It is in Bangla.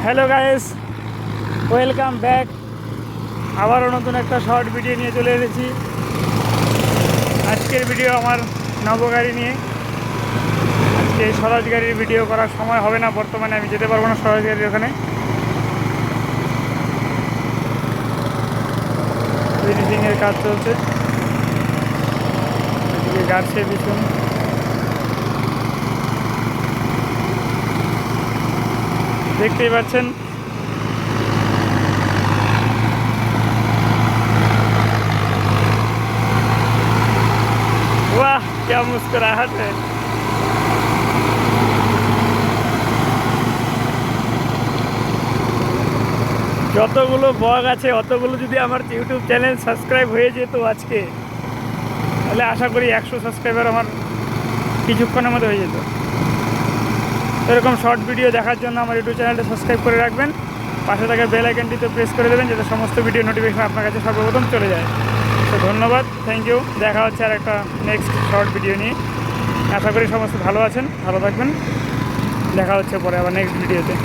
Hello guys, welcome back. আবারও নতুন একটা শর্ট ভিডিও নিয়ে চলে এসেছি। আজকের ভিডিও আমার নব গাড়ি নিয়ে। আজকে স্বরাজ গাড়ির ভিডিও করার সময় হবে না, বর্তমানে আমি যেতে পারবো না স্বরাজ গাড়ির ওখানে। ফিনিশিংয়ের কাজ চলছে, এদিকে গাছের পিছন। দেখতেই পাচ্ছেন वाह क्या मुस्कुराहट है। যতগুলো ব্লগ আছে অতগুলো যদি আমার ইউটিউব চ্যানেল সাবস্ক্রাইব হয়ে যেত আজকে, তাহলে আশা করি 100 সাবস্ক্রাইবার আমার কিছুক্ষণের মধ্যে হয়ে যেত। এরকম শর্ট ভিডিও দেখার জন্য আমার ইউটিউব চ্যানেলটা সাবস্ক্রাইব করে রাখবেন, পাশে থাকা বেল আইকনটিতে প্রেস করে দেবেন যাতে সমস্ত ভিডিও নোটিফিকেশন আপনার কাছে সর্বপ্রথম চলে যায়। তো ধন্যবাদ, থ্যাংক ইউ। দেখা হচ্ছে আর একটা নেক্সট শর্ট ভিডিও নিয়ে। আশা করি সমস্ত ভালো আছেন, ভালো থাকবেন। দেখা হচ্ছে পরে আবার নেক্সট ভিডিওতে।